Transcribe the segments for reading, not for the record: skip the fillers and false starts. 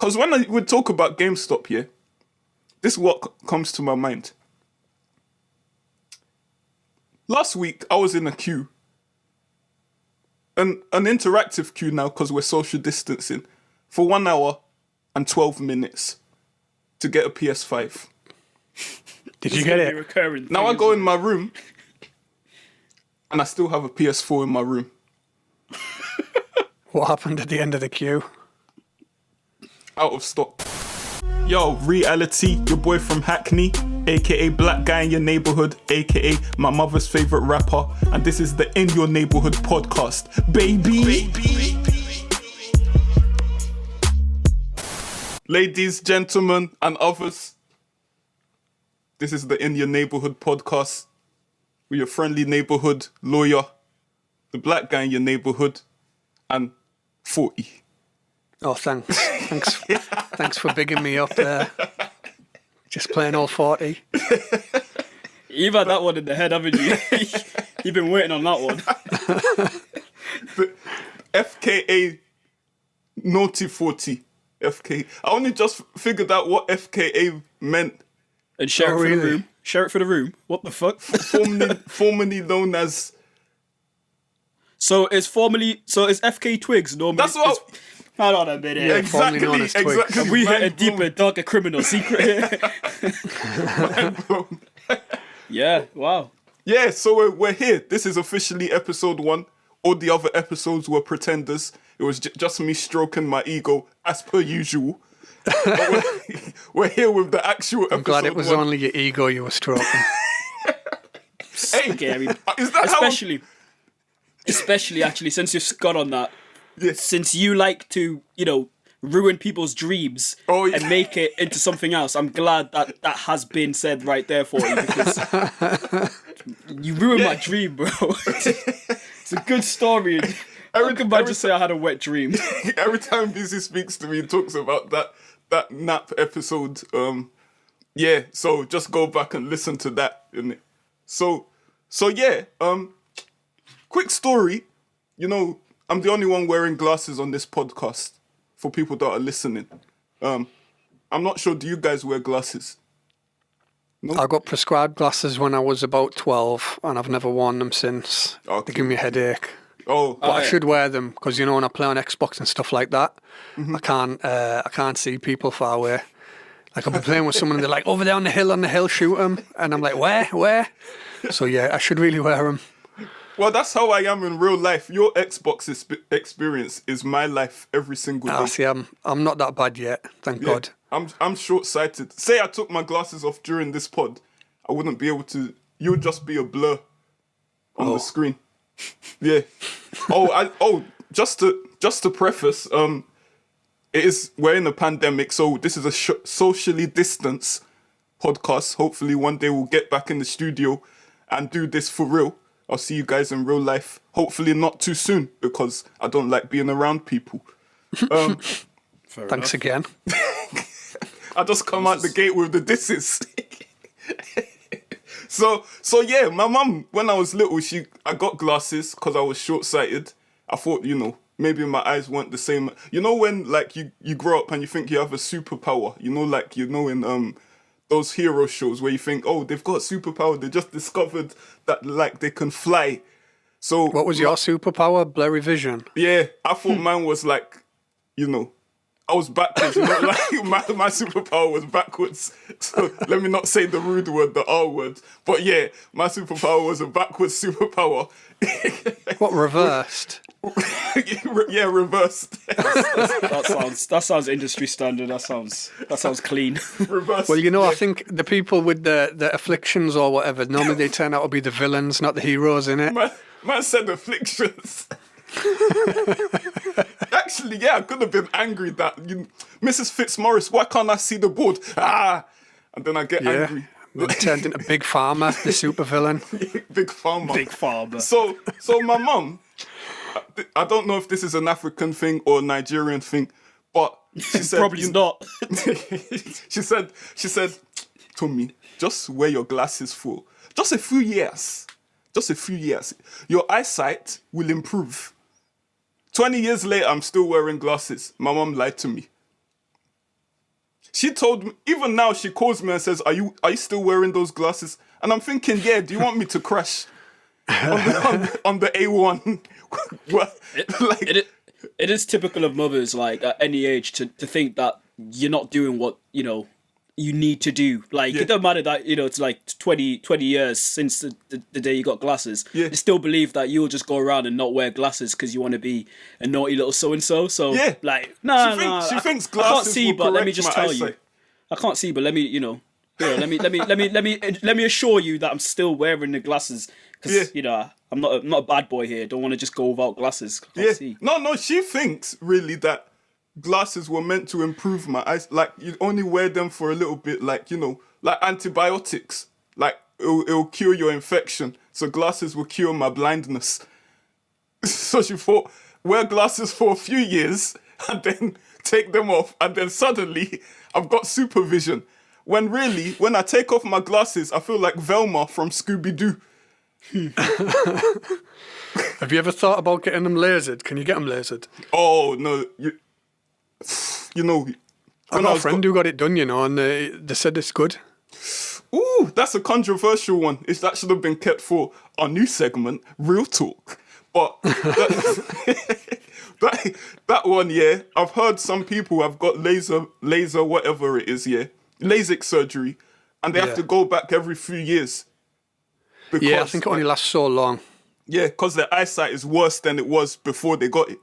Because when I would talk about GameStop, yeah, this is what comes to my mind. Last week, I was in a queue. An interactive queue now because we're social distancing for 1 hour and 12 minutes to get a PS5. Did you get it? Now I go in my room and I still have a PS4 in my room. What happened at the end of the queue? Out of stock. Yo, Reali-T, your boy from Hackney, aka Black Guy in Your Neighbourhood, aka my mother's favourite rapper, and this is the In Your Neighbourhood podcast, baby. Ladies, gentlemen, and others, this is the In Your Neighbourhood podcast with your friendly neighbourhood lawyer, the Black Guy in Your Neighbourhood, and 40. Oh, thanks. Thanks for bigging me up there. Just playing all 40. You've had that one in the head, haven't you? You've been waiting on that one. The FKA Naughty 40. FK. I only just figured out what FKA meant. And share it for the room. Share it for the room. What the fuck? Formerly known as... So it's FK Twigs normally. That's what... Hold on a minute. Yeah, exactly. Have we hit a deeper, darker criminal secret here? Yeah, wow. Yeah, so we're here. This is officially episode 1. All the other episodes were pretenders. It was just me stroking my ego, as per usual. But we're here with the actual episode. I'm glad it was 1. only your ego you were stroking. Scary. Is that Especially, actually, since you've got on that. Yes. Since you like to, ruin people's dreams and make it into something else, I'm glad that has been said right there for you, because you ruined my dream, bro. It's a good story. How can I just say I had a wet dream? Every time Busy speaks to me, he talks about that nap episode. Yeah, so just go back and listen to that. Innit? So yeah. Quick story. I'm the only one wearing glasses on this podcast for people that are listening. I'm not sure. Do you guys wear glasses? No? I got prescribed glasses when I was about 12 and I've never worn them since. Okay. They give me a headache. Oh, but I should wear them because, when I play on Xbox and stuff like that, mm-hmm. I can't see people far away. Like I'll be playing with someone and they're like, over there on the hill, shoot them. And I'm like, where? So yeah, I should really wear them. Well, that's how I am in real life. Your Xbox experience is my life every single day. See, I'm not that bad yet, thank God. I'm short-sighted. Say I took my glasses off during this pod, I wouldn't be able to. You would just be a blur on the screen. Yeah. Just to preface, we're in a pandemic, so this is a socially distanced podcast. Hopefully, one day we'll get back in the studio and do this for real. I'll see you guys in real life. Hopefully not too soon, because I don't like being around people. Thanks again. I just come out the gate with the disses. So yeah, my mum, when I was little, I got glasses because I was short-sighted. I thought, maybe my eyes weren't the same. When like you grow up and you think you have a superpower, in those hero shows where you think, oh, they've got superpower. They just discovered that like they can fly. So what was your superpower? Blurry vision. Yeah, I thought mine was like, I was backwards. Like my superpower was backwards. So let me not say the rude word, the R word. But yeah, my superpower was a backwards superpower. What, reversed? Yeah, reversed. That sounds industry standard. That sounds clean. Reversed. Well, I think the people with the afflictions or whatever, normally they turn out to be the villains, not the heroes, innit? Man said afflictions. Actually, yeah, I could have been angry that Mrs. Fitzmaurice, why can't I see the board? And then I get angry. Then turned into Big Farmer, the super villain. Big Farmer. Big Farmer. So my mum, I don't know if this is an African thing or a Nigerian thing, but she said probably not. she said to me, just wear your glasses for just a few years. Your eyesight will improve. 20 years later, I'm still wearing glasses. My mum lied to me. She told me, even now she calls me and says, are you still wearing those glasses? And I'm thinking, yeah, do you want me to crash on the A1? It is typical of mothers, like, at any age, to think that you're not doing what, you know, you need to do. Like, it don't matter that, you know, it's like 20 years since the day you got glasses. Yeah. You still believe that you'll just go around and not wear glasses because you want to be a naughty little so-and-so. So, like, she thinks glasses I can't see, but let me just tell eyesight. you. I can't see, but let me, you know, let me assure you that I'm still wearing the glasses. Because, you know, I'm not a bad boy here. Don't want to just go without glasses. I can't see. No, she thinks, really, that glasses were meant to improve my eyes. Like, you only wear them for a little bit, like, you know, like antibiotics. Like, it'll cure your infection. So glasses will cure my blindness. So she thought, wear glasses for a few years and then take them off. And then suddenly, I've got supervision. When really, when I take off my glasses, I feel like Velma from Scooby-Doo. Have you ever thought about getting them lasered? Can you get them lasered? Oh, no. You know, I've got a friend who got it done, you know, and they said it's good. Ooh, that's a controversial one. That should have been kept for our new segment, Real Talk. But that one, yeah, I've heard some people have got laser, whatever it is, yeah, LASIK surgery, and they have to go back every few years. Because, I think it only lasts so long. Yeah, because their eyesight is worse than it was before they got it.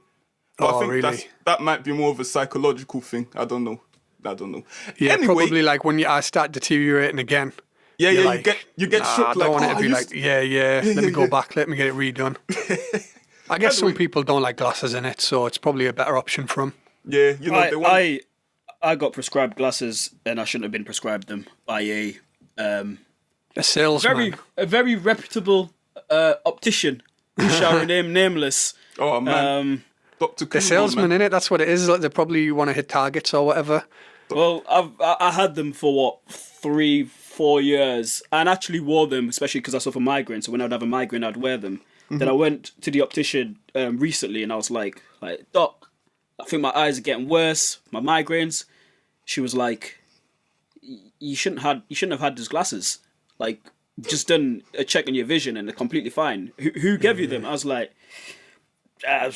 But I think really? That might be more of a psychological thing. I don't know. Yeah, anyway, probably like when your eyes start deteriorating again. Yeah, like, you get shook. I don't want it to be like, let me go back, let me get it redone. I guess some people don't like glasses in it, so it's probably a better option for them. Yeah, you know, I got prescribed glasses and I shouldn't have been prescribed them by a salesman. A very reputable optician who shall remain nameless. Oh man, Dr. The salesman, innit? That's what it is. Like, they probably want to hit targets or whatever. Well, I had them for 3-4 years, and actually wore them, especially because I suffer migraine. So when I'd have a migraine, I'd wear them. Mm-hmm. Then I went to the optician recently, and I was like, Doc, I think my eyes are getting worse. My migraines. She was like, you shouldn't have had those glasses. Like, just done a check on your vision, and they're completely fine. Who gave you them? I was like, an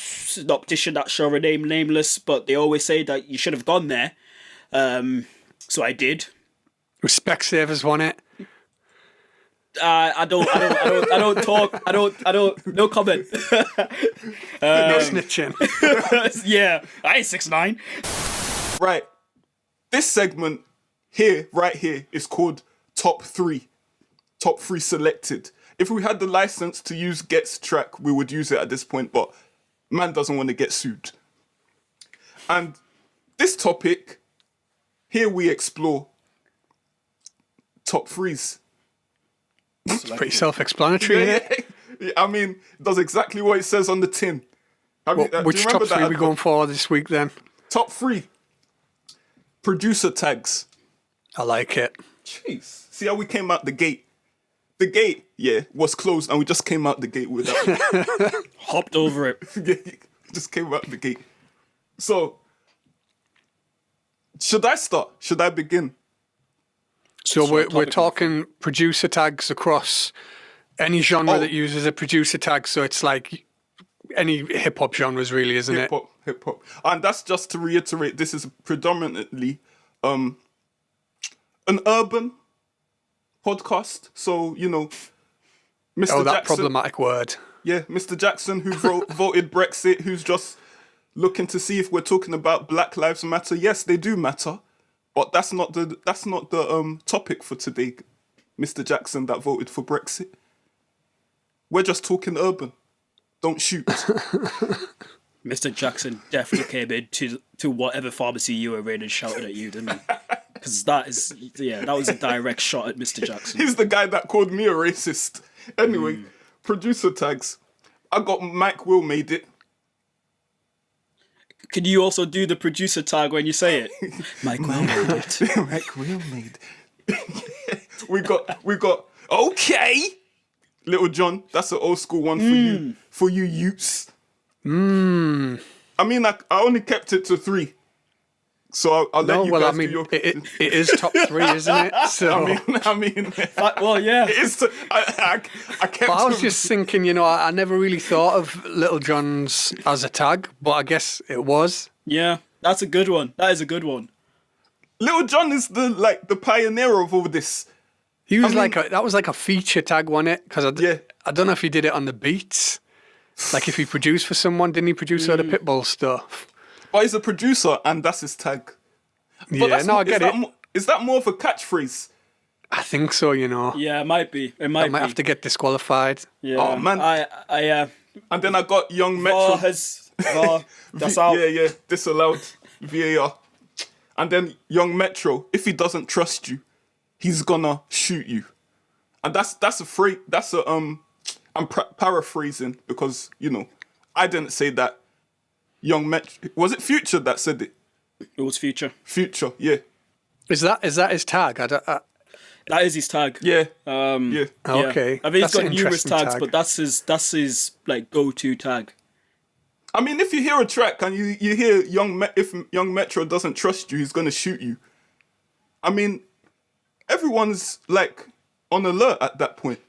optician that shall remain nameless, but they always say that you should have gone there. So I did. Respect savers want it. I don't talk. I don't. No comment. No snitching. Yeah, I ain't 6'9". Right. This segment right here, is called Top 3. Top 3 selected. If we had the license to use Get's track, we would use it at this point, but man doesn't want to get sued. And this topic, here we explore top 3s. It's pretty self-explanatory, isn't it? Yeah, I mean, it does exactly what it says on the tin. Which top 3 are we going for this week then? Top 3. Producer tags. I like it. Jeez. See how we came out the gate? The gate, was closed and we just came out the gate with that. Hopped over it. Just came out the gate. So, should I start? Should I begin? So we're talking producer tags across any genre that uses a producer tag. So it's like any hip hop genres, really, isn't it? Hip hop, and that's just to reiterate. This is predominantly an urban podcast. So you know, Mr. Oh, that Jackson, problematic word. Yeah, Mr. Jackson, who voted Brexit, who's just looking to see if we're talking about Black Lives Matter. Yes, they do matter. But that's not the topic for today, Mr. Jackson, that voted for Brexit. We're just talking urban. Don't shoot. Mr. Jackson definitely came in to whatever pharmacy you were in and shouted at you, didn't he? Because that was a direct shot at Mr. Jackson. He's the guy that called me a racist. Anyway, producer tags. I got Mike Will made it. Can you also do the producer tag when you say it? Mike Will made it. Mike Will made it. we got okay. Little John, that's an old school one for you youths. I mean, I only kept it to 3. So I'll let you guys do your... it is top 3, isn't it? So I mean, well, yeah. it is. I kept. but I was just thinking, I never really thought of Little John's as a tag, but I guess it was. Yeah, that's a good one. That is a good one. Little John is the pioneer of all this. He was that was like a feature tag, wasn't it? Because I don't know if he did it on the beats. Like if he produced for someone, didn't he produce all the Pitbull stuff? But he's a producer, and that's his tag. But Yeah, no, I get it. Is that more of a catchphrase? I think so, Yeah, it might be. It might I might have to get disqualified. Yeah. Oh, man. I And then I got Young Metro. that's out. Yeah, disallowed VAR. And then Young Metro, if he doesn't trust you, he's gonna shoot you. And that's a phrase. I'm paraphrasing because I didn't say that. Young Metro, was it Future that said it? It was Future. Future, yeah. Is that his tag? That is his tag. Yeah. Yeah. Okay. I mean, he's That's got an numerous interesting tags, tag. but that's his like go-to tag. I mean, if you hear a track and you hear if Young Metro doesn't trust you, he's gonna shoot you. I mean, everyone's like on alert at that point.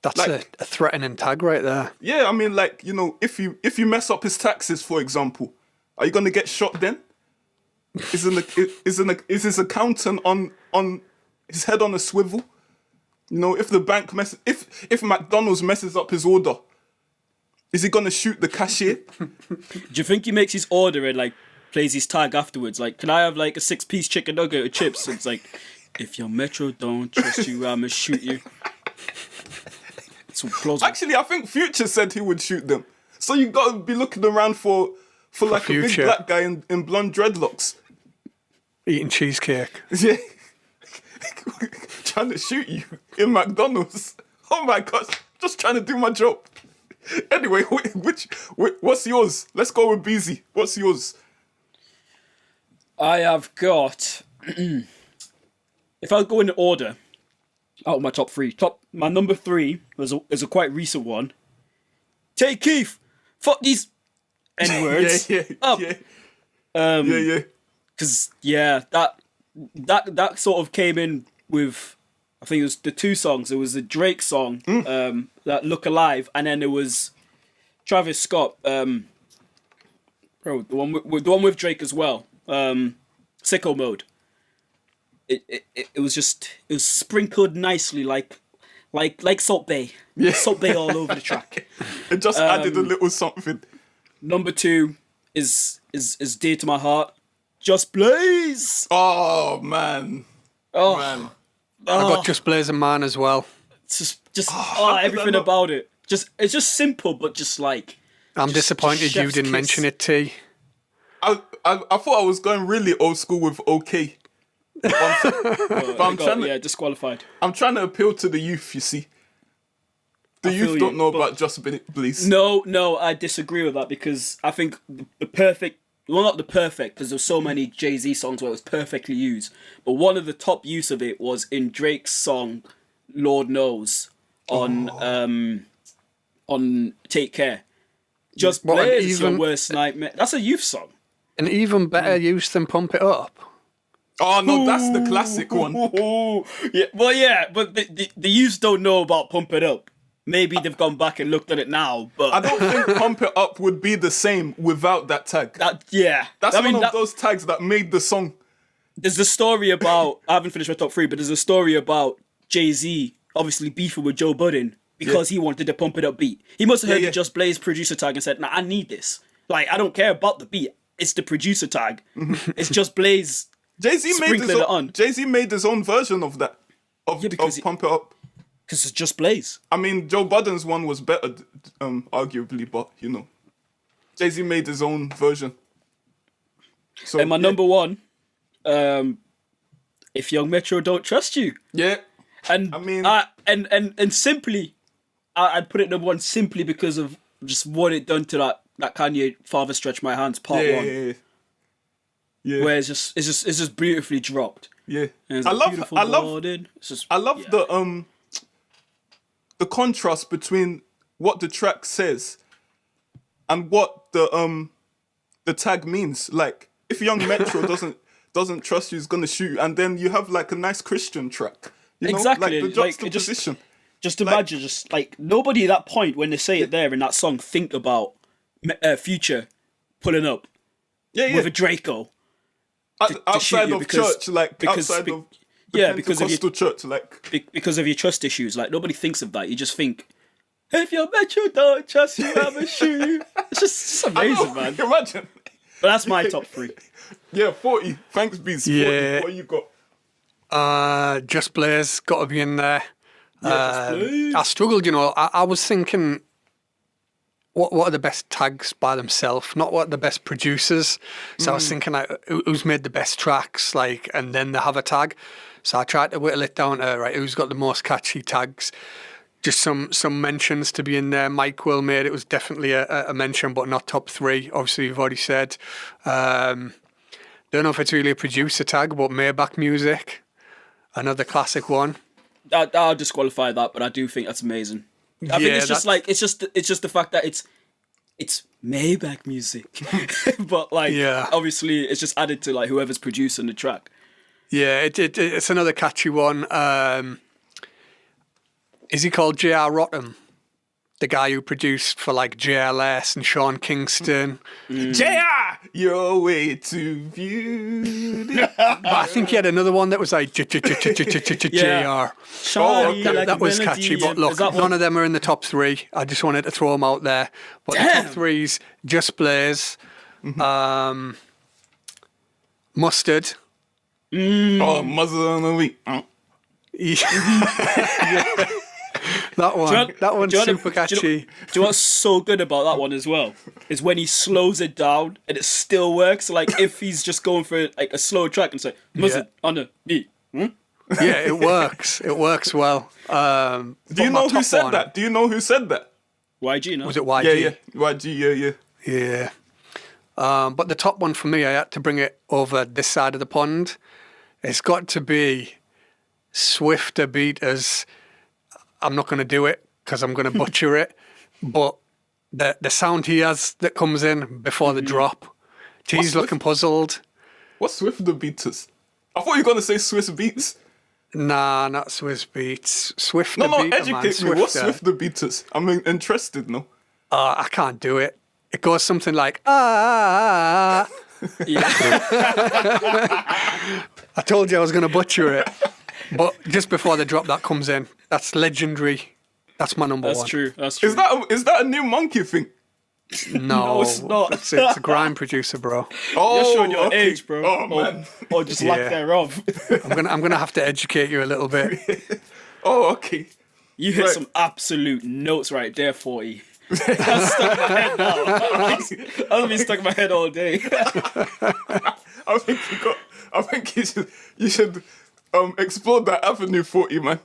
That's like, a threatening tag right there. Yeah, I mean, like, if you mess up his taxes, for example, are you gonna get shot then? Is his accountant on his head on a swivel? If the bank if McDonald's messes up his order, is he gonna shoot the cashier? Do you think he makes his order and like plays his tag afterwards? Like, can I have like a 6-piece chicken nugget with chips? It's like, if your Metro don't trust you, I'ma shoot you. It's plausible. Actually, I think Future said he would shoot them. So you gotta be looking around for like Future. a big black guy in blonde dreadlocks. Eating cheesecake. Yeah. Trying to shoot you in McDonald's. Oh my gosh. Just trying to do my job. Anyway, what's yours? Let's go with Beezy. What's yours? I have got. If I go in order, out of my top 3, my number 3 is a quite recent one. Take Keith, fuck these N-words. Yeah. Because that sort of came in with, I think it was the 2 songs. There was the Drake song, that Look Alive, and then there was Travis Scott, the one with Drake as well, Sicko Mode. It was sprinkled nicely like Salt Bay. Yeah. Salt Bay all over the track. It just added a little something. Number 2 is dear to my heart. Just Blaze. Oh man. Oh Man. I got Just Blaze and Man as well. It's just everything about it. It's just simple, but just like. I'm disappointed you didn't mention it, T. I thought I was going really old school with OK. But I'm trying to disqualified. I'm trying to appeal to the youth, you see. The youth don't know about Just Blaze. No, I disagree with that because I think the perfect. Well, not the perfect, because there's so many Jay-Z songs where it was perfectly used. But one of the top use of it was in Drake's song, Lord Knows, on Take Care. Just Blaze is your worst nightmare. That's a youth song. An even better use than Pump It Up. Oh no, that's the classic one. But the youth don't know about Pump It Up. Maybe they've gone back and looked at it now, but I don't think Pump It Up would be the same without that tag. That's one of those tags that made the song. There's a story about, I haven't finished my top 3, but there's a story about Jay-Z obviously beefing with Joe Budden because he wanted to Pump It Up beat. He must have heard the Just Blaze producer tag and said, nah, I need this. Like, I don't care about the beat. It's the producer tag. It's Just Blaze. Jay-Z made his own version of that. Of Pump It Up. Because it's Just Blaze. I mean, Joe Budden's one was better, arguably, but, Jay-Z made his own version. So, and my number 1, If Young Metro Don't Trust You. Yeah. And I mean... and simply, I'd put it number 1 simply because of just what it done to that Kanye Father Stretch My Hands part 1. Yeah. Where it's just beautifully dropped. Yeah. I love the contrast between what the track says and what the tag means. Like, if Young Metro doesn't trust you, he's gonna shoot you. And then you have like a nice Christian track. You know? Exactly. Like the juxtaposition. Just imagine, just like nobody at that point when they say it there in that song think about Future pulling up with a Draco outside of church, like outside of the Pentecostal church, like because of your trust issues. Like nobody thinks of that. You just think, if your Metro don't trust you, I'm a shoe. It's just amazing, man. Imagine. But that's my top 3. Yeah, 40. Thanks, Bees. 40. Yeah. What you got? Just Blaze got to be in there. Yeah, I struggled, you know. I was thinking, what are the best tags by themselves? Not what are the best producers. So I was thinking, like, who's made the best tracks, like, and then they have a tag. So I tried to whittle it down to who's got the most catchy tags. Just some mentions to be in there. Mike Will made it was definitely a mention, but not top 3. Obviously, you've already said. Don't know if it's really a producer tag, but Maybach Music, another classic one. I'll disqualify that, but I do think that's amazing. I think it's just like it's just the fact that it's Maybach Music, but like obviously it's just added to like whoever's producing the track. Yeah, it's another catchy one. Is he called J.R. Rotham? The guy who produced for like JLS and Sean Kingston. JR, your way to beauty. I think he had another one that was like JR. That was catchy, but look, none of them are in the top 3. I just wanted to throw them out there. But the top 3's Just Blaze, Mustard. Oh, Mustard on the week. Yeah. That one's super catchy. Do you know what's so good about that one as well? Is when he slows it down and it still works. Like if he's just going for like a slow track and say, Mustard on the beat. Yeah, it works. It works well. Do you know who said that? Do you know who said that? YG, no? Was it YG? Yeah. YG, yeah. But the top one for me, I had to bring it over this side of the pond. It's got to be Swifter Beaters. I'm not going to do it because I'm going to butcher it. But the sound he has that comes in before the drop, T's looking puzzled. What's Swifter Beaters? I thought you were going to say Swiss Beats. Nah, not Swiss Beats. Swifter No, Beater, educate man. me. What's Swifter Beaters? I'm interested now. I can't do it. It goes something like, ah. Yeah. I told you I was going to butcher it. But just before the drop that comes in, that's legendary. That's my number one. That's true. That's true. Is that a new Monkey thing? No, it's not. It's a grime producer, bro. Oh, you're showing your age, bro. Oh, man. Or just lack thereof. I'm gonna have to educate you a little bit. Oh, okay. You hit some absolute notes right there, 40. That's stuck in my head now. I'll be stuck in my head all day. I think you should explore that avenue, 40, man.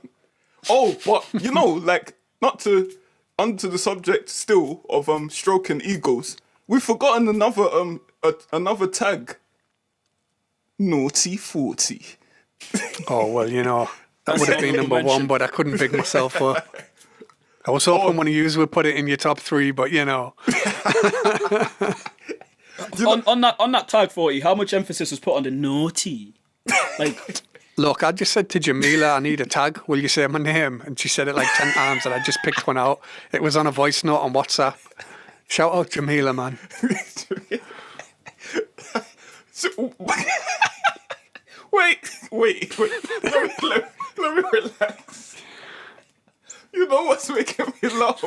Oh, but you know, like onto the subject still of stroking egos. We've forgotten another tag. Naughty 40. Oh well, you know that would have been number one, but I couldn't big myself up. I was hoping one of you would put it in your top 3, but you know. on that tag 40, how much emphasis was put on the naughty? Like, look, I just said to Jamila, I need a tag. Will you say my name? And she said it like 10 times, and I just picked one out. It was on a voice note on WhatsApp. Shout out Jamila, man. Wait. Let me relax. You know what's making me laugh?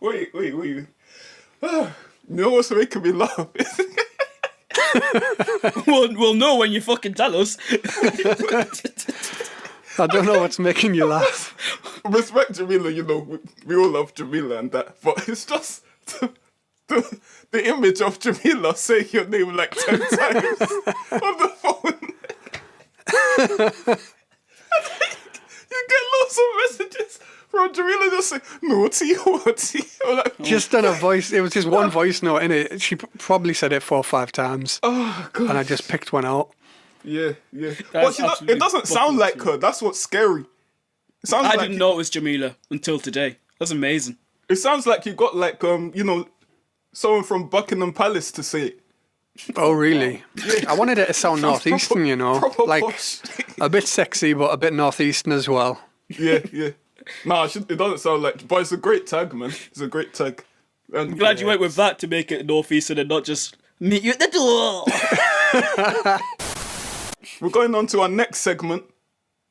Wait. You know what's making me laugh? we'll know when you fucking tell us. I don't know what's making you laugh. Respect Jamila, you know, we all love Jamila and that, but it's just the image of Jamila saying your name like 10 times on the phone. You get lots of messages from Jamila just saying, naughty. Like, just on a voice, it was just one voice note in it. She probably said it 4 or 5 times. Oh, God. And I just picked one out. Yeah. But you know, it doesn't sound like her. That's what's scary. It sounds I didn't know it was Jamila until today. That's amazing. It sounds like you got like, someone from Buckingham Palace to say it. Oh, really? Yeah. I wanted it to sound Sounds northeastern, proper- you know, proper like posh. a bit sexy, but a bit northeastern as well. Yeah. Nah, it doesn't sound like, but it's a great tag, man. It's a great tag. And I'm glad you went with that to make it northeastern and not just meet you at the door. we're going on to our next segment,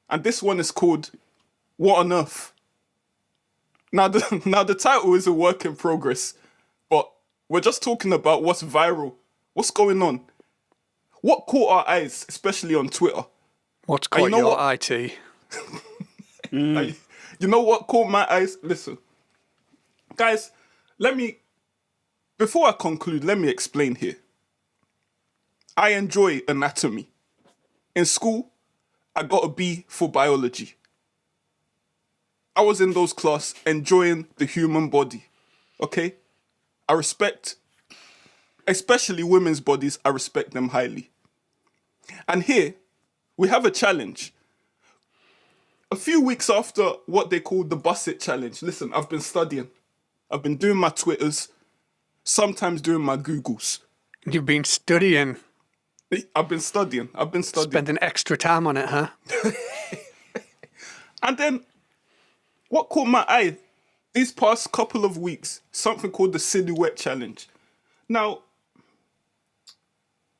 and this one is called "What on Earth." Now, the title is a work in progress, but we're just talking about what's viral, what's going on, what caught our eyes, especially on Twitter. What's caught know your what? IT? You know what caught my eyes? Listen, guys, before I conclude, let me explain here. I enjoy anatomy. In school, I got a B for biology. I was in those class enjoying the human body, okay? I respect, especially women's bodies, I respect them highly. And here, we have a challenge. A few weeks after what they call the Bus It Challenge, listen, I've been studying. I've been doing my Twitters, sometimes doing my Googles. You've been studying, I've been studying. spending extra time on it, huh? And then, what caught my eye these past couple of weeks, something called the SilHOUette Challenge. Now,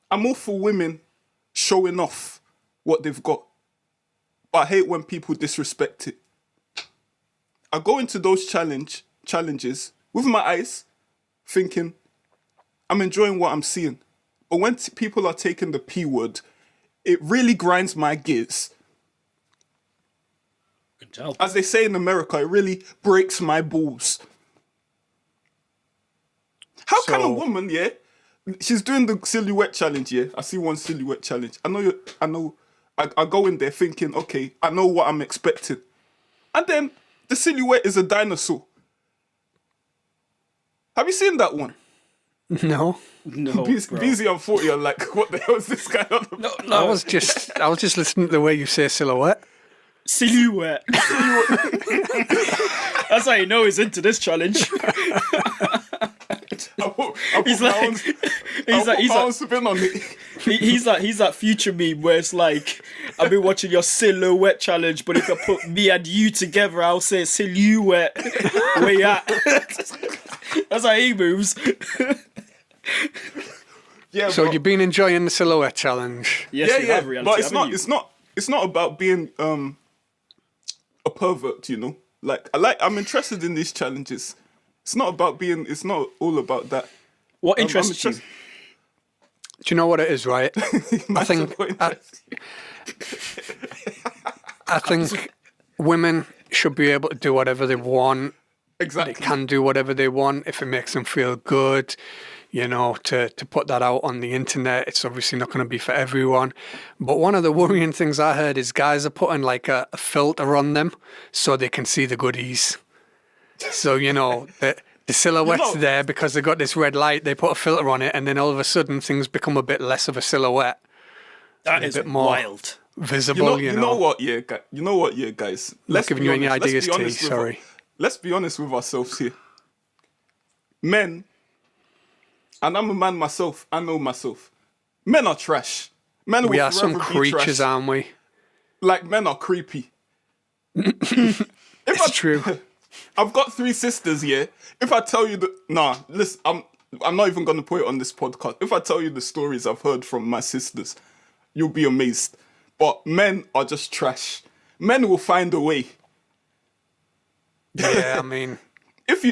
I'm all for women showing off what they've got, but I hate when people disrespect it. I go into those challenges with my eyes, thinking, I'm enjoying what I'm seeing. But when people are taking the P word, it really grinds my gears. Can tell. As they say in America, it really breaks my balls. How can a woman, yeah, she's doing the SilHOUette Challenge, yeah. I see one SilHOUette Challenge. I go in there thinking, okay, I know what I'm expecting. And then the SilHOUette is a dinosaur. Have you seen that one? No. No, Beezy and 40 are like, what the hell is this guy on about? I was just listening to the way you say silhouette. SilHOUette. That's how you know he's into this challenge. He's that future meme where it's like, I've been watching your SilHOUette challenge, but if I put me and you together, I'll say SilHOUette. Where you at? That's how he moves. Yeah, So but, you've been enjoying the silhouette challenge. Yes, you have, Reali-T, but haven't you? it's not about being a pervert, you know. I'm interested in these challenges. It's not all about that. What interests you? Do you know what it is, right? I think women should be able to do whatever they want. Exactly. They can do whatever they want if it makes them feel good. You know, to put that out on the internet, it's obviously not going to be for everyone. But one of the worrying things I heard is guys are putting like a filter on them so they can see the goodies. So, you know, the silhouette's there because they've got this red light, they put a filter on it, and then all of a sudden things become a bit less of a silhouette. That is a bit more wild. visible, You know what, guys? Not giving you any ideas, T, Let's sorry. Let's be honest with ourselves here. Men, and I'm a man myself, I know myself. Men are trash. Men We will are some forever be creatures, trash. aren't we? Like, men are creepy. It's true. I've got 3 sisters, yeah? If I tell you listen, I'm not even going to put it on this podcast. If I tell you the stories I've heard from my sisters, you'll be amazed. But men are just trash. Men will find a way. Yeah, I mean, If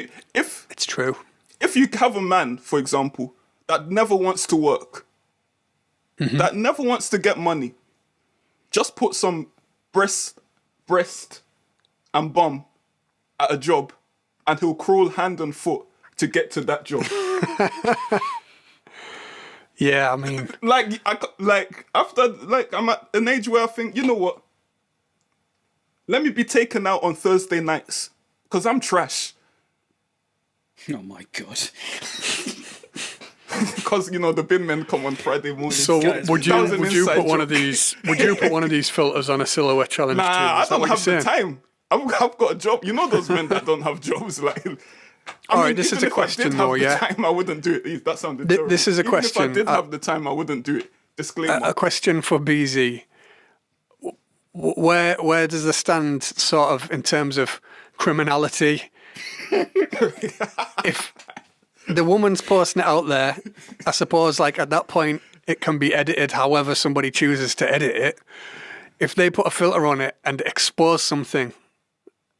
it's true. If you have a man, for example, that never wants to work, that never wants to get money, just put some breast and bum at a job, and he'll crawl hand and foot to get to that job. Yeah, I mean, I'm at an age where I think, you know what? Let me be taken out on Thursday nights, because I'm trash. Oh my god. Because, you know, the bin men come on Friday morning. so Guys, would you put one joke. of these? Would you put one of these filters on a silhouette challenge? Nah, too? I Is that don't what have you're the saying? time. I've got a job. You know those men that don't have jobs, like, All right, this is a question though, yeah? If I did have the time, I wouldn't do it. That sounded terrible. This is a question. Even if I did have the time, I wouldn't do it. Disclaimer. A question for BZ. Where does it stand sort of in terms of criminality? If the woman's posting it out there, I suppose like at that point it can be edited however somebody chooses to edit it. If they put a filter on it and expose something,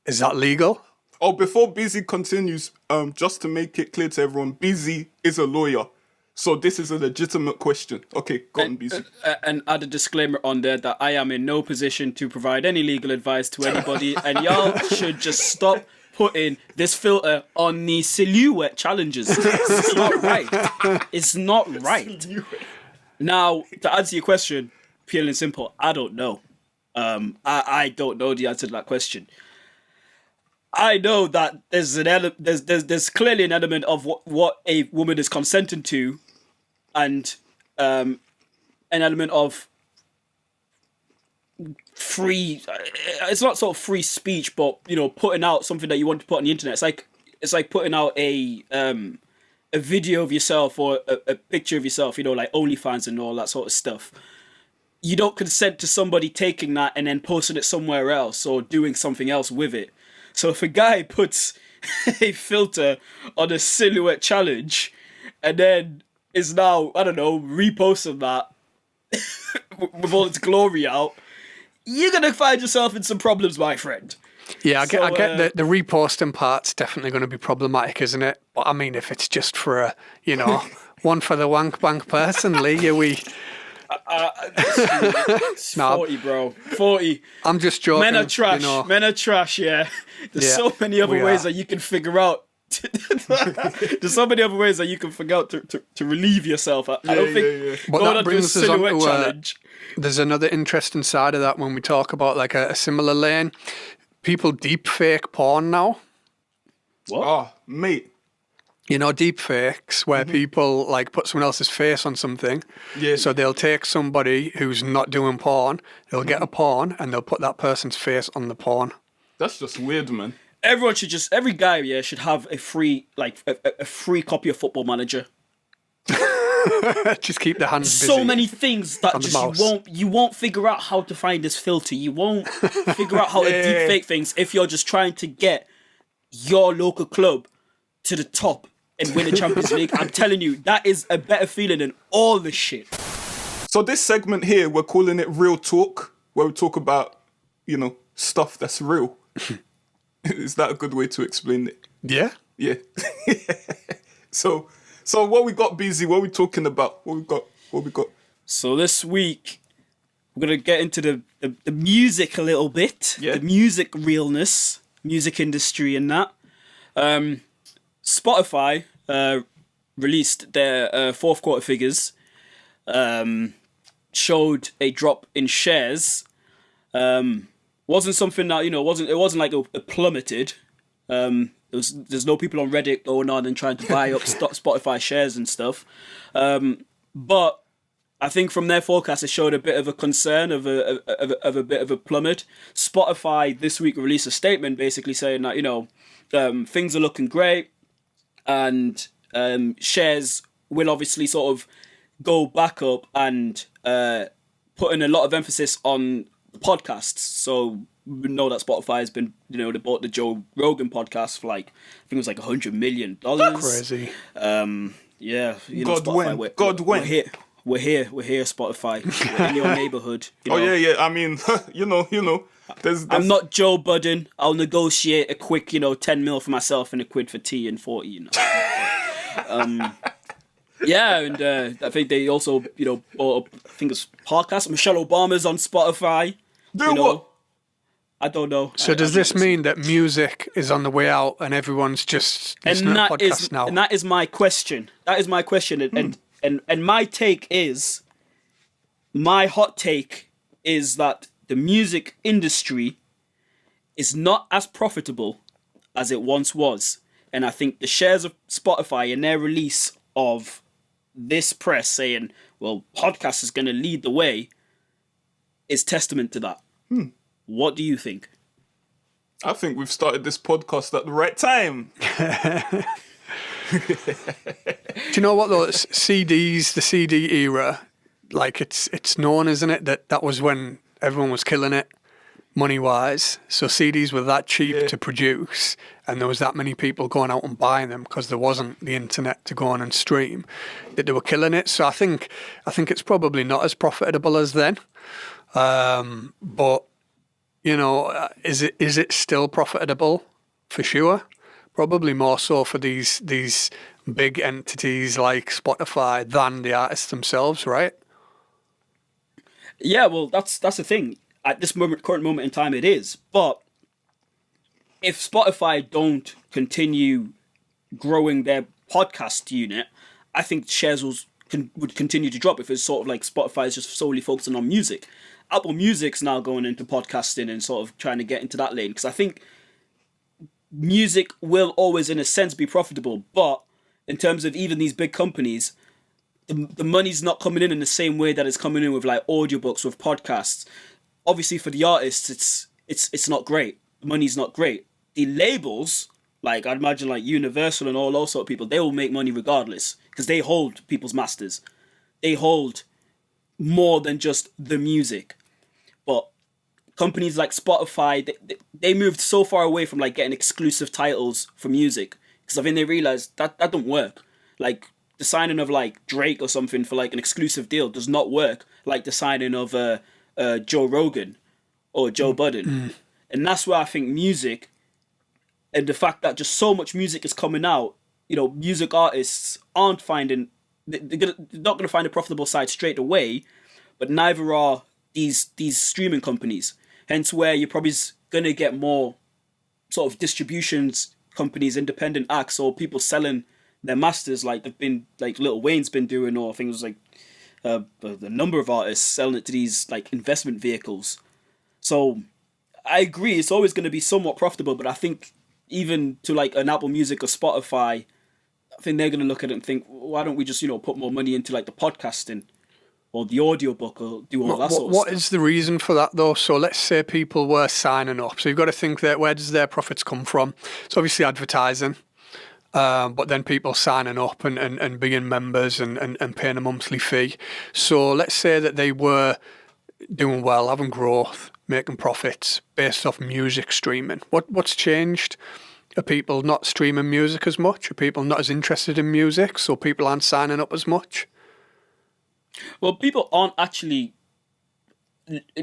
is that legal? Oh, before BZ continues, just to make it clear to everyone, BZ is a lawyer. So this is a legitimate question. Okay, go on, BZ. And add a disclaimer on there that I am in no position to provide any legal advice to anybody, and y'all should just stop putting this filter on the SilHOUette challenges. It's not right. It's not right. Now, to answer your question, pure and simple, I don't know. I don't know the answer to that question. I know that there's an there's clearly an element of what a woman is consenting to, and an element of free. It's not sort of free speech, but putting out something that you want to put on the internet. It's like putting out a video of yourself or a picture of yourself. Like OnlyFans and all that sort of stuff. You don't consent to somebody taking that and then posting it somewhere else or doing something else with it. So if a guy puts a filter on a SilHOUette challenge and then is now, I don't know, reposting that with all its glory out, you're going to find yourself in some problems, my friend. Yeah, I get the reposting part's definitely going to be problematic, isn't it? But I mean, if it's just for a, one for the wank bank personally, we... It's 40, bro. 40. I'm just joking. Men are trash. Men are trash, yeah. There's so many other ways that you can figure out. There's so many other ways that you can figure out to relieve yourself. I don't think But that brings us on to challenge. There's another interesting side of that when we talk about like a similar lane. People deep fake porn now. What? Oh, mate. Deep fakes where people like put someone else's face on something. Yeah. So they'll take somebody who's not doing porn, they'll get a porn and they'll put that person's face on the porn. That's just weird, man. Every guy, should have a free, a free copy of Football Manager. Just keep the hands busy. So many things that you won't figure out how to find this filter. You won't figure out how to deep fake things if you're just trying to get your local club to the top and win the Champions League. I'm telling you, that is a better feeling than all the shit. So this segment here, we're calling it Real Talk, where we talk about, stuff that's real. Is that a good way to explain it? Yeah. Yeah. So what we got, BZ? What are we talking about? What we got? So this week, we're going to get into the music a little bit. Yeah. The music realness, music industry and that. Spotify released their fourth quarter figures, showed a drop in shares. Wasn't something that it wasn't like it plummeted. There's no people on Reddit going on and trying to buy up Spotify shares and stuff. But I think from their forecast, it showed a bit of a concern of a bit of a plummet. Spotify this week released a statement basically saying that things are looking great. And shares will obviously sort of go back up and put in a lot of emphasis on podcasts. So we know that Spotify has been, they bought the Joe Rogan podcast for I think it was $100 million. Crazy. Yeah. God Spotify, when? We're here, Spotify. We're in your neighborhood. Oh yeah. I mean, There's... I'm not Joe Budden. I'll negotiate a quick, 10 mil for myself and a quid for tea and 40, Yeah, and I think they also, bought up, I think it's podcast. Michelle Obama's on Spotify. What? I don't know. So does this mean that music is on the way out and everyone's just listening to podcasts now? And that is my question. And my take is, my hot take is that the music industry is not as profitable as it once was. And I think the shares of Spotify and their release of this press saying, well, podcast is going to lead the way is testament to that. What do you think? I think we've started this podcast at the right time. Do you know what though? CDs, the CD era, like it's known, isn't it, that was when everyone was killing it money wise. So CDs were that cheap to produce, and there was that many people going out and buying them because there wasn't the internet to go on and stream, that they were killing it. So I think it's probably not as profitable as then. But you know, is it still profitable? For sure. Probably more so for these big entities like Spotify than the artists themselves, right? Yeah, well, that's the thing. At this current moment in time, it is. But if Spotify don't continue growing their podcast unit, I think shares would continue to drop if it's sort of like Spotify is just solely focusing on music. Apple Music's now going into podcasting and sort of trying to get into that lane, because I think music will always, in a sense, be profitable. But in terms of even these big companies, the money's not coming in the same way that it's coming in with like audiobooks, with podcasts. Obviously, for the artists, it's not great. The money's not great. The labels, like I'd imagine like Universal and all those sort of people, they will make money regardless because they hold people's masters. They hold more than just the music. But companies like Spotify, they moved so far away from like getting exclusive titles for music, because I think they realized that don't work. Like the signing of like Drake or something for like an exclusive deal does not work like the signing of Joe Rogan or Joe Budden. And that's where I think music, and the fact that just so much music is coming out, you know, music artists aren't finding, they're not going to find a profitable side straight away, but neither are these streaming companies. Hence where you're probably going to get more sort of distributions companies, independent acts, or people selling their masters like they've been, like Lil Wayne's been doing, or things like the number of artists selling it to these like investment vehicles. So I agree, it's always going to be somewhat profitable, but I think even to like an Apple Music or Spotify, I think they're going to look at it and think, why don't we just, you know, put more money into like the podcasting or the audiobook or do all that sort of stuff. What is the reason for that though? So let's say people were signing up. So you've got to think that where does their profits come from? It's obviously advertising, but then people signing up and being members and paying a monthly fee. So let's say that they were doing well, having growth, making profits based off music streaming. What's changed? Are people not streaming music as much? Are people not as interested in music, so people aren't signing up as much? Well, people aren't actually.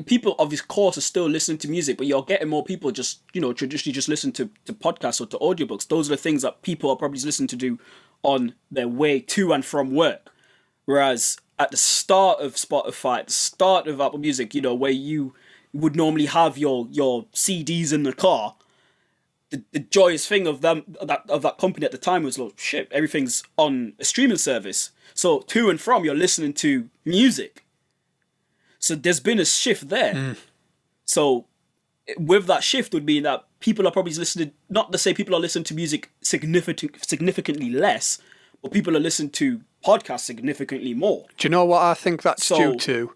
People, of course, are still listening to music, but you're getting more people just, you know, traditionally just listen to podcasts or to audiobooks. Those are the things that people are probably listening to do on their way to and from work. Whereas at the start of Spotify, at the start of Apple Music, you know, where you would normally have your CDs in the car, the joyous thing of that company at the time was, like, shit, everything's on a streaming service. So to and from, you're listening to music. So there's been a shift there. So with that shift would mean that people are probably listening, not to say people are listening to music significantly less, but people are listening to podcasts significantly more. Do you know what I think that's due to?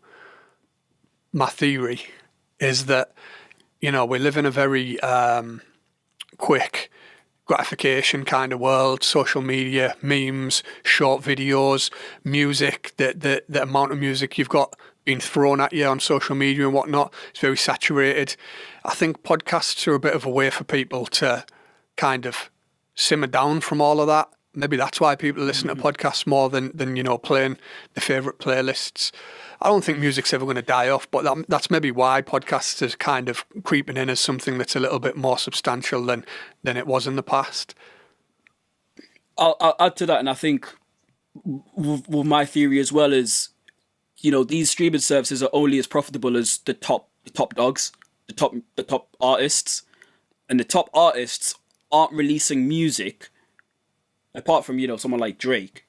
My theory is that, you know, we live in a very quick gratification kind of world. Social media, memes, short videos, music, the amount of music you've got being thrown at you on social media and whatnot, it's very saturated. I think podcasts are a bit of a way for people to kind of simmer down from all of that. Maybe that's why people listen to podcasts more than you know, playing the favourite playlists. I don't think music's ever going to die off, but that's maybe why podcasts is kind of creeping in as something that's a little bit more substantial than it was in the past. I'll add to that, and I think with my theory as well is, you know, these streaming services are only as profitable as the top dogs, the top artists, and the top artists aren't releasing music, apart from, you know, someone like Drake,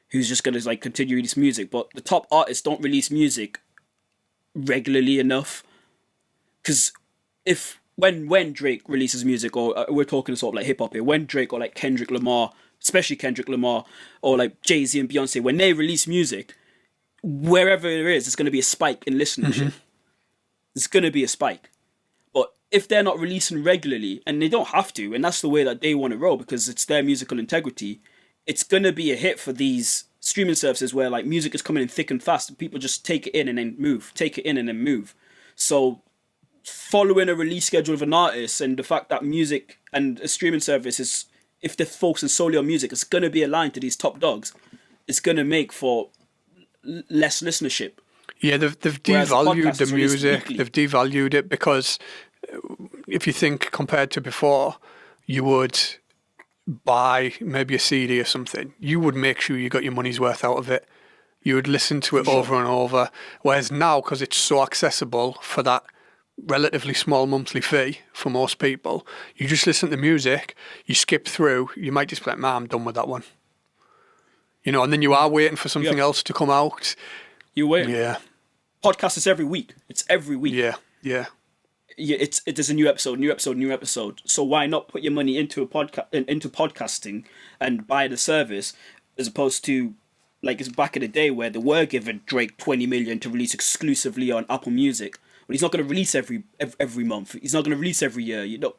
who's just gonna like continue release music. But the top artists don't release music regularly enough, because when Drake releases music, or we're talking sort of like hip hop here, when Drake or like Kendrick Lamar, especially Kendrick Lamar, or like Jay-Z and Beyonce, when they release music, wherever it is, there's going to be a spike in listenership. There's going to be a spike. But if they're not releasing regularly, and they don't have to, and that's the way that they want to roll because it's their musical integrity, it's gonna be a hit for these streaming services where like music is coming in thick and fast, and people just take it in and then move, take it in and then move. So following a release schedule of an artist and the fact that music and a streaming service is, if they're focusing solely on music, it's gonna be aligned to these top dogs. It's gonna make for less listenership. Yeah, they've devalued the music. They've devalued it because if you think compared to before, you would buy maybe a CD or something. You would make sure you got your money's worth out of it. You would listen to it over and over. Whereas now, because it's so accessible for that relatively small monthly fee for most people, you just listen to music, you skip through, you might just be like, I'm done with that one. You know, and then you are waiting for something else to come out. You wait. Yeah. Podcast is every week. It's every week. Yeah. There's a new episode. So why not put your money into into podcasting and buy the service, as opposed to like it's back in the day where they were giving Drake 20 million to release exclusively on Apple Music. But he's not going to release every month. He's not going to release every year. You know,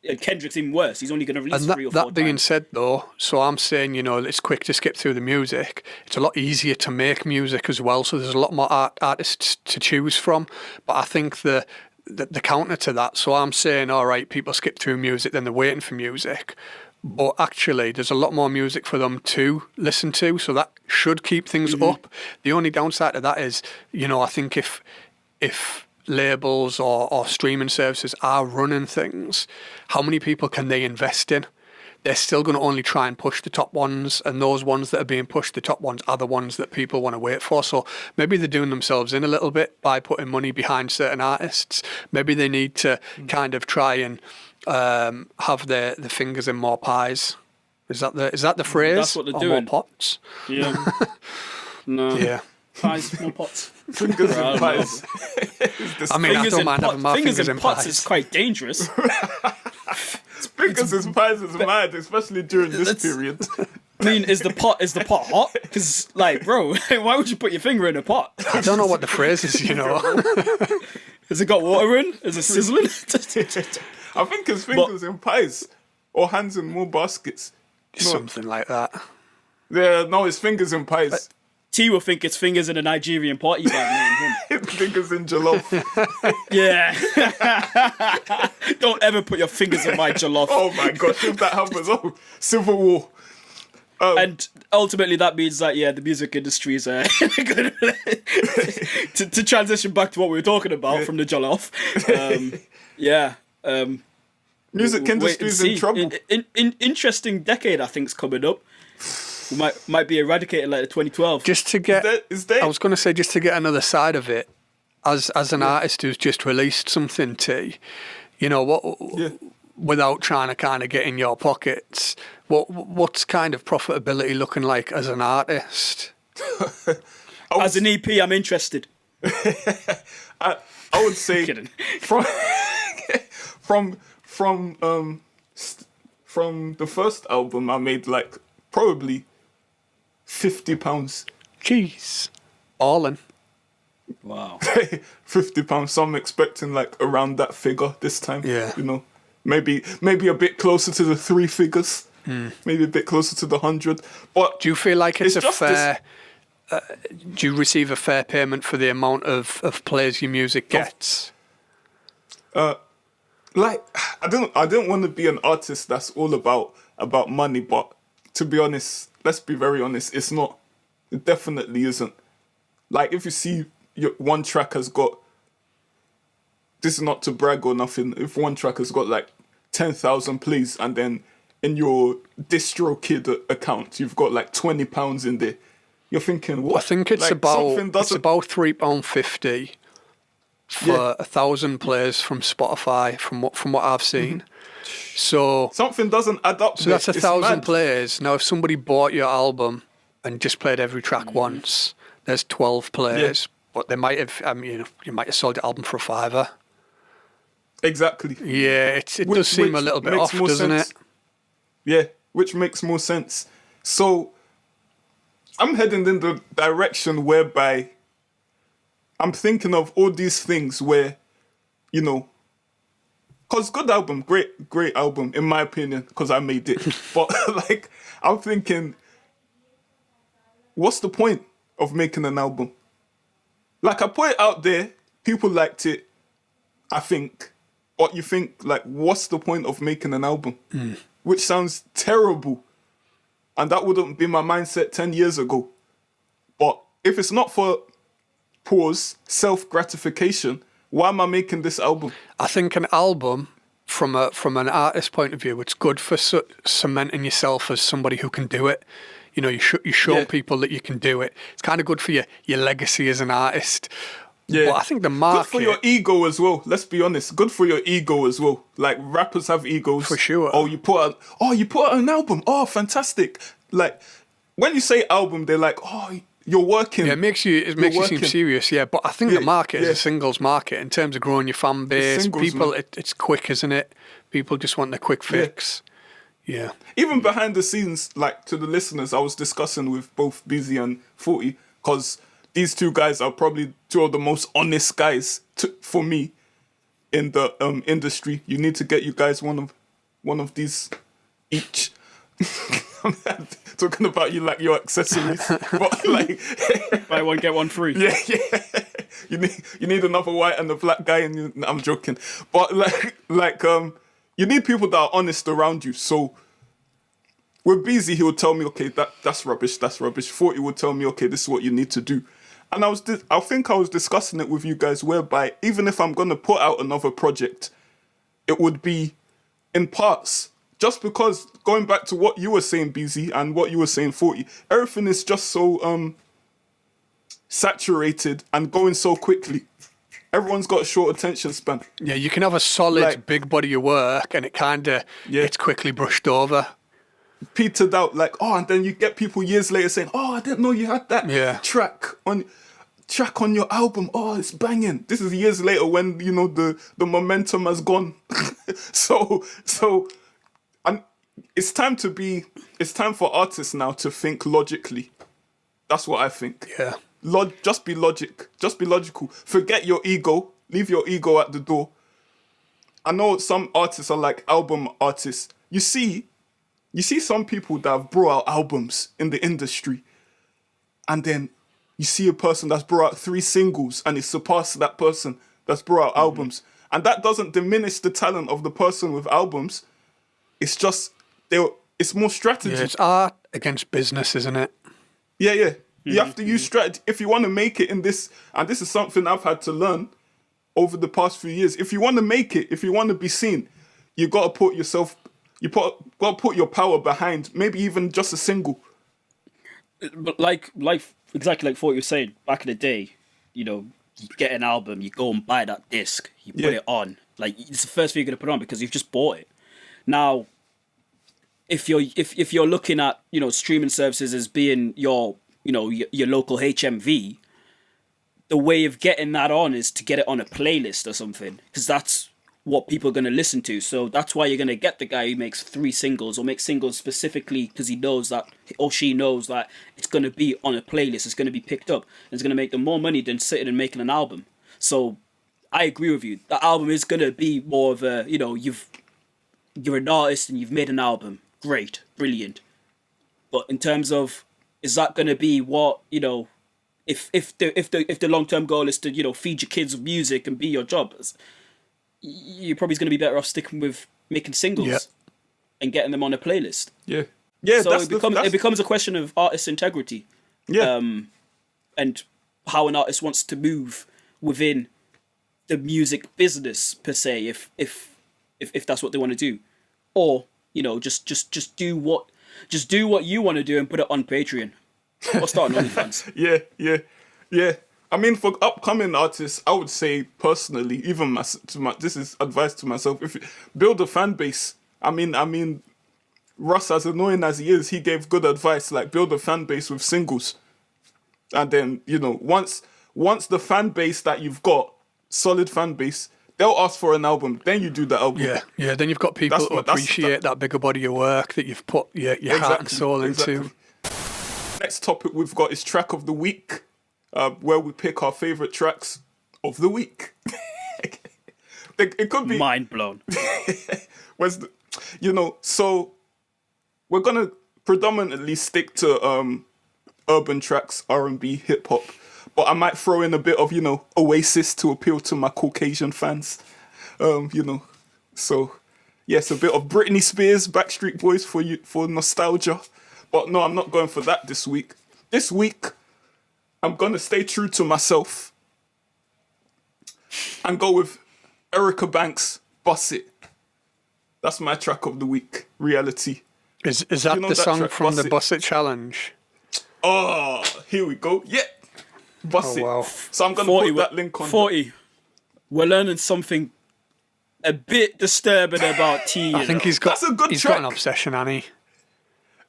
and Kendrick's even worse. He's only going to release 3 or 4 times. That being said, though, so I'm saying, you know, it's quick to skip through the music. It's a lot easier to make music as well. So there's a lot more artists to choose from. But I think the counter to that. So I'm saying, all right, people skip through music, then they're waiting for music. But actually, there's a lot more music for them to listen to. So that should keep things up. The only downside to that is, you know, I think if labels or streaming services are running things, how many people can they invest in? They're still going to only try and push the top ones, and those ones that are being pushed, the top ones, are the ones that people want to wait for. So maybe they're doing themselves in a little bit by putting money behind certain artists. Maybe they need to kind of try and have the fingers in more pies. Is that the phrase? That's what they're doing. More pots? Yeah. No. Yeah. Pies, more pots. Fingers in pies. I mean, I don't mind having my fingers in pots pies. is quite dangerous. Fingers in pies is mad, especially during this period. I mean, is the pot hot? Because, like, bro, why would you put your finger in a pot? I don't know what the phrase is, you know. Has it got water in? Is it sizzling? I think it's fingers in pies or hands in more baskets. Something like that. Yeah, no, it's fingers in pies. T will think it's fingers in a Nigerian pot. You Fingers in jollof. Yeah. Don't ever put your fingers in my jollof. Oh my gosh, if that happens, civil war. And ultimately that means that, the music industry is good to transition back to what we were talking about from the jollof. Music industry is in trouble. Interesting decade, I think, is coming up. We might be eradicated like the 2012. Just to get, is there? I was going to say, just to get another side of it, as an artist who's just released something, T, you know what? Without trying to kind of get in your pockets, what's kind of profitability looking like as an artist? As an EP, I'm interested. I would say from the first album, I made like probably £50. Jeez, all in. Wow. £50. So I'm expecting like around that figure this time. Yeah. You know, maybe a bit closer to the 3 figures. Maybe a bit closer to the 100. But do you feel like it's a fair? Do you receive a fair payment for the amount of plays your music gets? Like I don't want to be an artist that's all about money, but to be honest, let's be very honest, it's not. It definitely isn't. Like if you see your one track has got, this is not to brag or nothing, if one track has got like 10,000 plays and then in your DistroKid account you've got like £20 in there, you're thinking what? I think it's like, about £3.50 for 1,000 plays from Spotify, from what I've seen. So something doesn't add up. So that's 1,000 plays. Now, if somebody bought your album and just played every track once, there's 12 plays. But they might have, you might have sold the album for $5. Exactly. Yeah, it does seem a little bit off, doesn't it? Yeah, which makes more sense. So I'm heading in the direction whereby I'm thinking of all these things where, you know, Because good album, great album, in my opinion, because I made it. But, like, I'm thinking, what's the point of making an album? Like, I put it out there, people liked it, I think. What you think, like, what's the point of making an album? Which sounds terrible. And that wouldn't be my mindset 10 years ago. But if it's not for self-gratification, why am I making this album? I think an album, from an artist point of view, it's good for cementing yourself as somebody who can do it. You know, you show people that you can do it. It's kind of good for your legacy as an artist. Yeah, but I think the market... Good for your ego as well, let's be honest. Good for your ego as well. Like, rappers have egos. For sure. Oh, you put out an album. Oh, fantastic. Like, when you say album, they're like, oh, you're working. Yeah, it makes you seem serious, yeah. But I think the market is a singles market in terms of growing your fan base. Singles, it's quick, isn't it? People just want the quick fix. Yeah. Even behind the scenes, like, to the listeners, I was discussing with both Busy and 40, because these two guys are probably two of the most honest guys for me in the industry. You need to get you guys one of these each. I'm talking about you like your accessories, but like buy one get one free. Yeah. You need another white and a black guy, and I'm joking, but like you need people that are honest around you. So with Beezy, he would tell me, okay, that's rubbish. 40 would tell me, okay, this is what you need to do. And I think I was discussing it with you guys, whereby even if I'm going to put out another project, it would be in parts. Just because, going back to what you were saying, BZ, and what you were saying, 40, everything is just so saturated and going so quickly. Everyone's got a short attention span. Yeah, you can have a solid, big body of work, and it kind of gets quickly brushed over. Petered out, like, and then you get people years later saying, I didn't know you had that track on your album. Oh, it's banging. This is years later when, you know, the momentum has gone. so and it's time for artists now to think logically. That's what I think. Yeah. Just be logical. Forget your ego. Leave your ego at the door. I know some artists are like album artists. You see some people that have brought out albums in the industry, and then you see a person that's brought out 3 singles and it surpassed that person that's brought out albums. And that doesn't diminish the talent of the person with albums. It's just, it's more strategy. Yeah, it's art against business, isn't it? Yeah. You have to use strategy. If you want to make it in this, and this is something I've had to learn over the past few years, if you want to make it, if you want to be seen, you got to put your power behind maybe even just a single. But like exactly like what you were saying, back in the day, you know, you get an album, you go and buy that disc, you put it on. Like, it's the first thing you're gonna put on because you've just bought it. Now, if you're looking at, you know, streaming services as being your local HMV, the way of getting that on is to get it on a playlist or something, because that's what people are going to listen to. So that's why you're going to get the guy who makes 3 singles or makes singles specifically because he knows that, or she knows that it's going to be on a playlist, it's going to be picked up, and it's going to make them more money than sitting and making an album. So I agree with you. The album is going to be more of a, you know, you're an artist and you've made an album. Great, brilliant. But in terms of, is that going to be what, you know, if the long-term goal is to, you know, feed your kids with music and be your job, you're probably going to be better off sticking with making singles and getting them on a playlist. Yeah. So it becomes a question of artist integrity. Yeah. And how an artist wants to move within the music business per se, if that's what they want to do, or, you know, just do what you want to do and put it on Patreon or start an OnlyFans. Yeah. I mean, for upcoming artists, I would say personally, even this is advice to myself: if you build a fan base. I mean, Russ, as annoying as he is, he gave good advice. Like, build a fan base with singles, and then, you know, once the fan base that you've got, solid fan base, they'll ask for an album. Then you do the album. Yeah. Then you've got people who appreciate that bigger body of work that you've put your heart and soul into. Next topic we've got is track of the week. Where we pick our favourite tracks of the week. It could be mind blown. where's the, so we're gonna predominantly stick to urban tracks, R&B, hip hop, but I might throw in a bit of Oasis to appeal to my Caucasian fans. So yes, a bit of Britney Spears, Backstreet Boys for nostalgia. But no, I'm not going for that this week. This week, I'm gonna stay true to myself and go with Erica Banks, Bust It. That's my track of the week. Reali-T. Is that the song track, from the Bust It challenge? Oh, here we go. Yeah. Bust It. Wow. So I'm going to put that link on. 40. We're learning something a bit disturbing about T. I think he's got an obsession, Annie.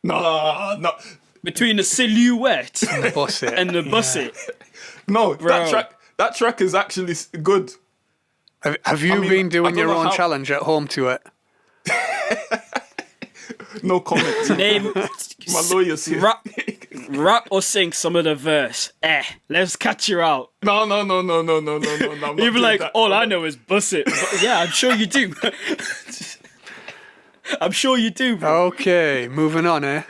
No. Between the SilHOUette and the Bust It. And the Bust It. No, that track is actually good. Have you been doing your own challenge at home to it? No comment. Name my lawyer's here. Rap or sing some of the verse. Let's catch you out. No. You'd be like, all I know is Bust It. But yeah, I'm sure you do. I'm sure you do, bro. Okay, moving on, I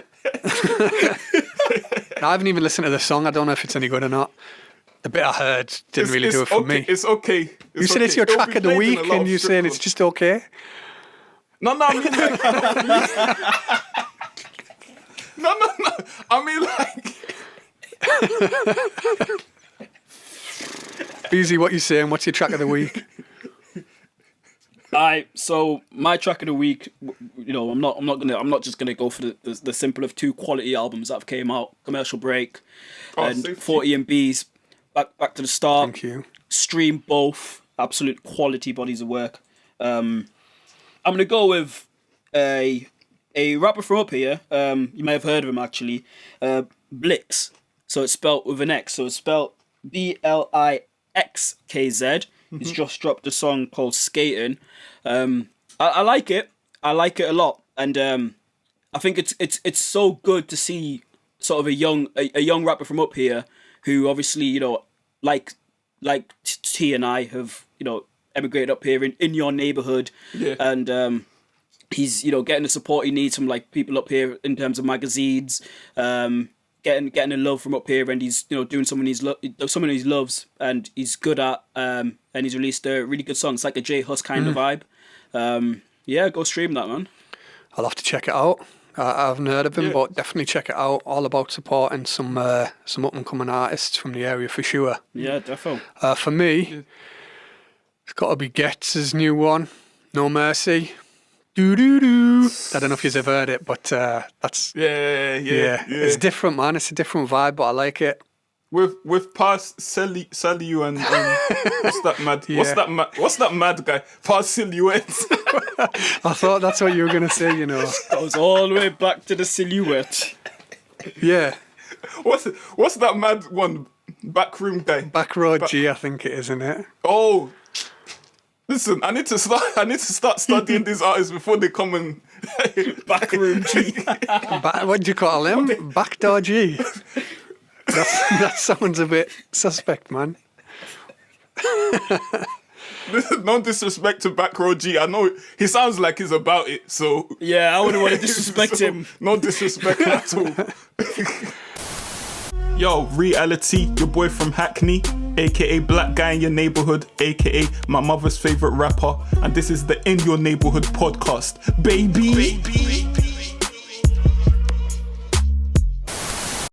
haven't even listened to the song. I don't know if it's any good or not. The bit I heard didn't really do it for me. It's okay. You said it's your track of the week and you're saying it's just okay? No, I mean like... No. I mean like... Beezy, what you saying? What's your track of the week? So my track of the week, I'm not just gonna go for the simple of 2 quality albums that have came out, Commercial Break and 40 MBs, back to the start. Thank you. Stream both, absolute quality bodies of work. I'm gonna go with a rapper from up here. You may have heard of him actually, Blix. So it's spelt with an X. So it's spelt BLIXKZ. He's just dropped a song called Skating. I like it. I like it a lot, and I think it's so good to see sort of a young rapper from up here who obviously like T and I have emigrated up here in your neighbourhood, and he's getting the support he needs from like people up here in terms of magazines, getting the love from up here, and he's doing something he loves and he's good at, and he's released a really good song. It's like a J Hus kind of vibe. Go stream that, man. I'll have to check it out. I haven't heard of him, but definitely check it out. All about supporting some up and coming artists from the area for sure. Yeah, definitely. For me, it's got to be Gets' new one, No Mercy. Do. I don't know if you've ever heard it, but that's yeah. It's different, man. It's a different vibe, but I like it. With past SilHOUette and what's that mad? Yeah. What's that mad guy? Past SilHOUette. I thought that's what you were gonna say. Goes all the way back to the SilHOUette. Yeah. What's that mad one? Backroom guy. Backroad G, I think it is, isn't it? Oh. Listen, I need to start studying these artists before they come and Backroom G. What do you call him? Backdoor G. That sounds a bit suspect, man. No disrespect to Backroad G. I know he sounds like he's about it, so yeah, I wouldn't want to disrespect him. No disrespect at all. Yo, Reali-T, your boy from Hackney, aka Black Guy in Your Neighbourhood, aka my mother's favourite rapper, and this is the In Your Neighbourhood podcast, baby.